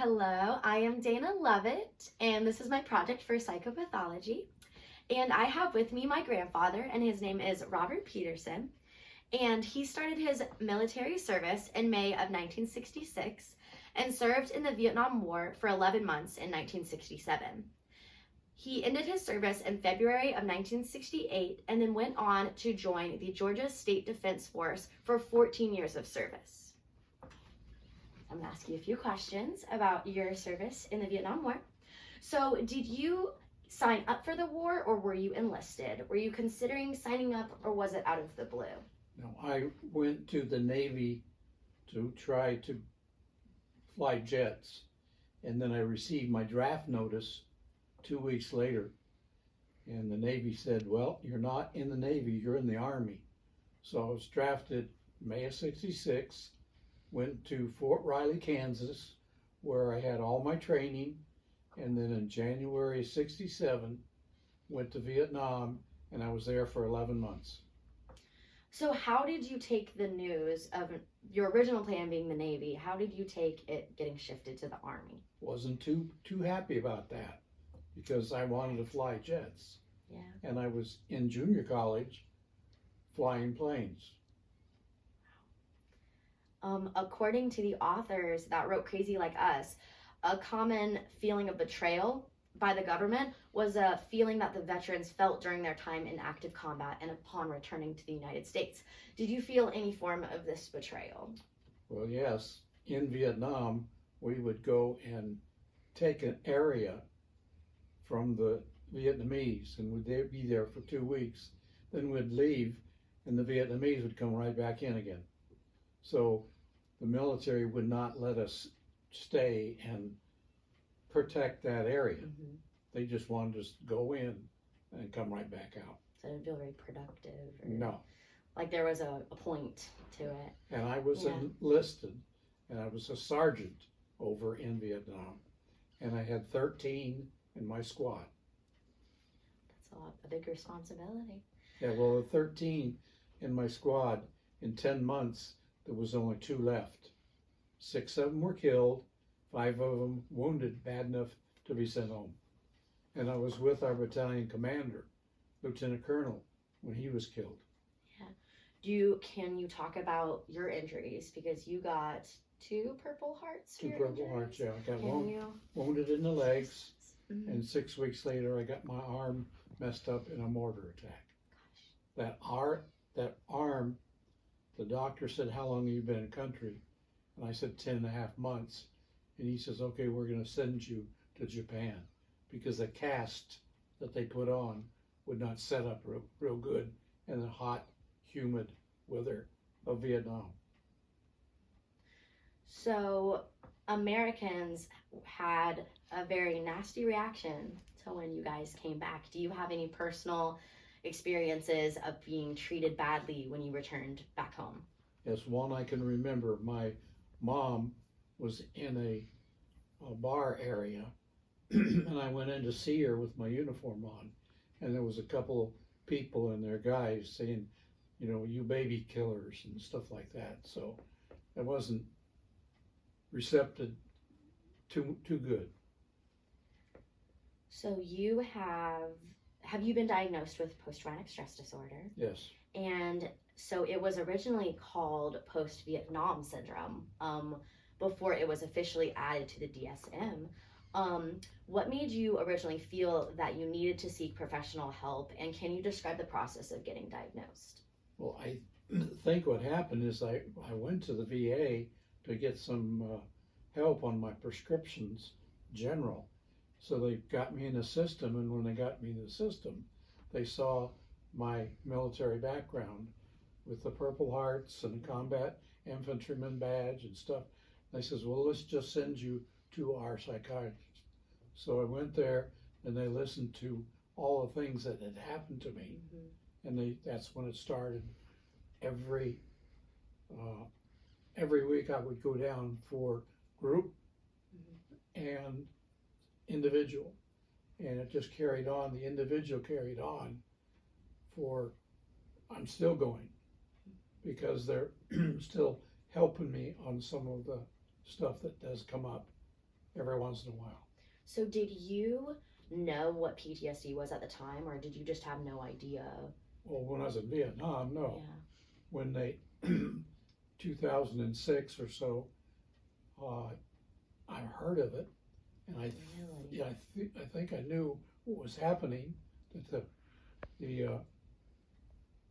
Hello, I am Dana Lovett, and this is my project for Psychopathology. And I have with me my grandfather, and his name is Robert Peterson. And he started his military service in May of 1966 and served in the Vietnam War for 11 months in 1967. He ended his service in February of 1968 and then went on to join the Georgia State Defense Force for 14 years of service. I'm going to ask you a few questions about your service in the Vietnam War. So, did you sign up for the war or were you enlisted? Were you considering signing up or was it out of the blue? No, I went to the Navy to try to fly jets, and then I received my draft notice 2 weeks later, and the Navy said, well, you're not in the Navy, you're in the Army. So I was drafted May of '66, went to Fort Riley, Kansas, where I had all my training, and then in January '67, went to Vietnam, and I was there for 11 months. So how did you take the news of your original plan being the Navy? How did you take it getting shifted to the Army? Wasn't too happy about that because I wanted to fly jets. Yeah. And I was in junior college flying planes. According to the authors that wrote Crazy Like Us, a common feeling of betrayal by the government was a feeling that the veterans felt during their time in active combat and upon returning to the United States. Did you feel any form of this betrayal? Well, yes. In Vietnam, we would go and take an area from the Vietnamese and would be there for 2 weeks. Then we'd leave and the Vietnamese would come right back in again. So the military would not let us stay and protect that area. Mm-hmm. They just wanted us to go in and come right back out. So it didn't feel very productive? Or no. Like there was a point to it. And I was enlisted, and I was a sergeant over in Vietnam, and I had 13 in my squad. That's a big responsibility. Yeah, well, the 13 in my squad, in 10 months, there was only 2 left. 6 of them were killed, 5 of them wounded bad enough to be sent home. And I was with our battalion commander, Lieutenant Colonel, when he was killed. Yeah. Can you talk about your injuries? Because you got 2 Purple Hearts. 2 Purple Hearts, yeah. I got wounded in the legs, and 6 weeks later I got my arm messed up in a mortar attack. Gosh. That arm, the doctor said, how long have you been in country? And I said 10.5 months. And he says, okay, we're going to send you to Japan because the cast that they put on would not set up real good in the hot, humid weather of Vietnam. So Americans had a very nasty reaction to when you guys came back. Do you have any personal experiences of being treated badly when you returned back home? Yes, one I can remember. My mom was in a bar area and I went in to see her with my uniform on, and there was a couple people and their guys saying, you know, you baby killers and stuff like that. So it wasn't receptive too good. So have you been diagnosed with post-traumatic stress disorder? Yes. And so it was originally called post-Vietnam syndrome before it was officially added to the DSM. What made you originally feel that you needed to seek professional help, and can you describe the process of getting diagnosed? Well, I think what happened is I went to the VA to get some help on my prescriptions, general. So they got me in the system, and when they got me in the system, they saw my military background with the Purple Hearts and the combat infantryman badge and stuff. They says, well, let's just send you to our psychiatrist. So I went there, and they listened to all the things that had happened to me, and that's when it started. Every week I would go down for group and individual, and it just carried on. The individual carried on I'm still going because they're still helping me on some of the stuff that does come up. every once in a while. So did you know what PTSD was at the time, or did you just have no idea? Well, when I was in Vietnam, no. Yeah. When they, 2006 or so, I heard of it, and Really? yeah, I think I knew what was happening. That the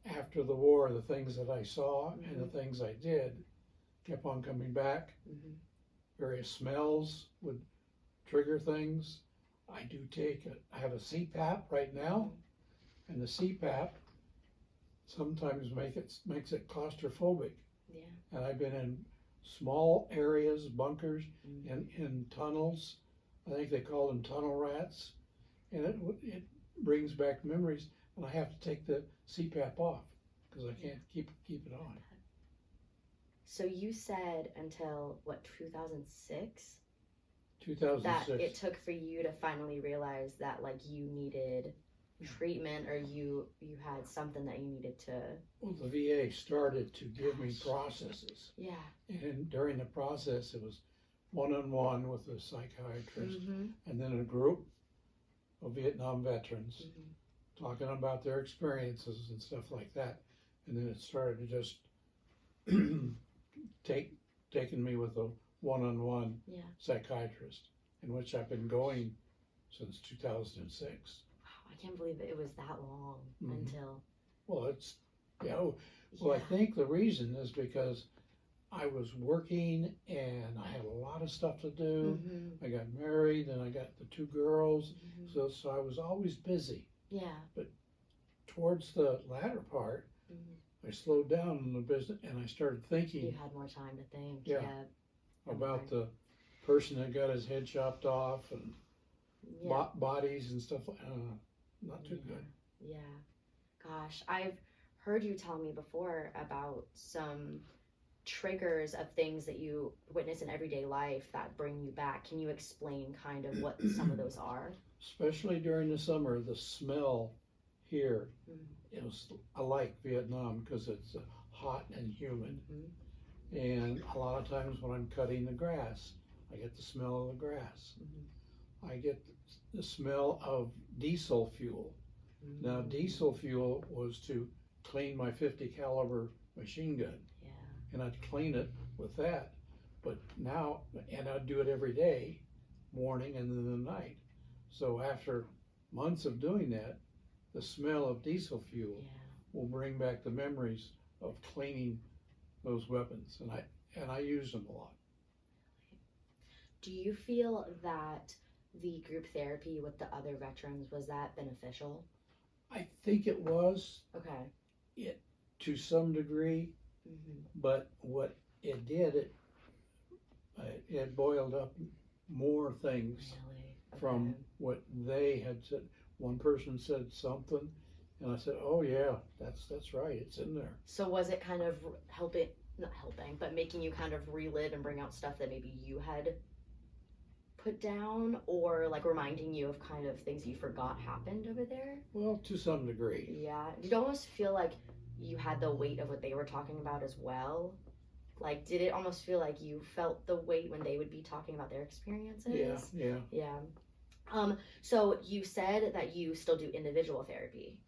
after the war, the things that I saw and the things I did kept on coming back. Mm-hmm. Various smells would trigger things. I do I have a CPAP right now, and the CPAP sometimes makes it claustrophobic. Yeah. And I've been in small areas, bunkers, in tunnels. I think they call them tunnel rats, and it brings back memories. And I have to take the CPAP off because I can't keep it on. So you said until what, 2006? 2006. That it took for you to finally realize that like you needed treatment, or you had something that you needed to. Well, the VA started to give me processes. Yeah. And during the process, it was one-on-one with a psychiatrist, Mm-hmm. and then a group of Vietnam veterans talking about their experiences and stuff like that. And then it started to just taking me with a one-on-one psychiatrist, in which I've been going since 2006. Wow, I can't believe it was that long until. Well, it's, well, I think the reason is because I was working and I had a lot of stuff to do. I got married and I got the 2 girls, so I was always busy. Yeah. But towards the latter part, I slowed down in the business and I started thinking. You had more time to think. Yeah. About the person that got his head chopped off and bodies and stuff. Not too good. Yeah. Gosh, I've heard you tell me before about some triggers of things that you witness in everyday life that bring you back. Can you explain kind of what some of those are? Especially during the summer, the smell here, it was, I like Vietnam because it's hot and humid. And a lot of times when I'm cutting the grass, I get the smell of the grass. I get the smell of diesel fuel. Now, diesel fuel was to clean my 50 caliber machine gun. And I'd clean it with that. But now, and I'd do it every day, morning and then the night. So after months of doing that, the smell of diesel fuel will bring back the memories of cleaning those weapons, and I use them a lot. Do you feel that the group therapy with the other veterans, was that beneficial? I think it was. Okay. It to some degree, but what it did, it boiled up more things from what they had said. One person said something, and I said, "Oh yeah, that's right. It's in there." So was it kind of not helping, but making you kind of relive and bring out stuff that maybe you had put down, or like reminding you of kind of things you forgot happened over there? Well, to some degree. Yeah. You'd almost feel like you had the weight of what they were talking about as well. Like, did it almost feel like you felt the weight when they would be talking about their experiences? Yeah. So you said that you still do individual therapy.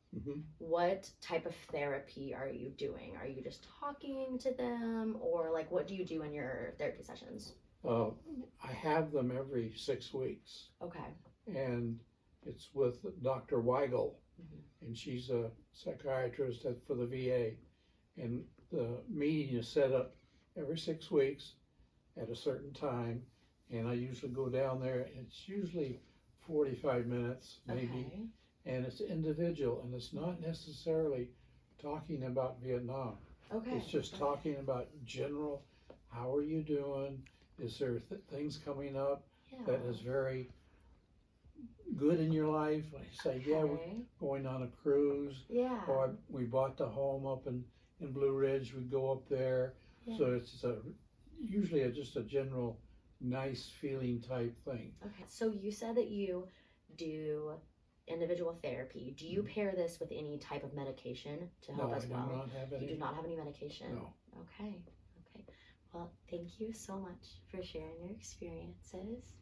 What type of therapy are you doing? Are you just talking to them, or like what do you do in your therapy sessions? I have them every 6 weeks. Okay. And it's with Dr. Weigel, and she's a psychiatrist for the VA. And the meeting is set up every 6 weeks at a certain time, and I usually go down there. It's usually 45 minutes, maybe, and it's individual, and it's not necessarily talking about Vietnam. It's just talking about general, how are you doing? Is there things coming up that is very good in your life? I say, we're going on a cruise, or we bought the home up in Blue Ridge, we go up there. So it's usually just a general nice feeling type thing. Okay, so you said that you do individual therapy. Do you pair this with any type of medication to help as well? No, I do not have any. You do not have any medication? No. Okay. Well, thank you so much for sharing your experiences.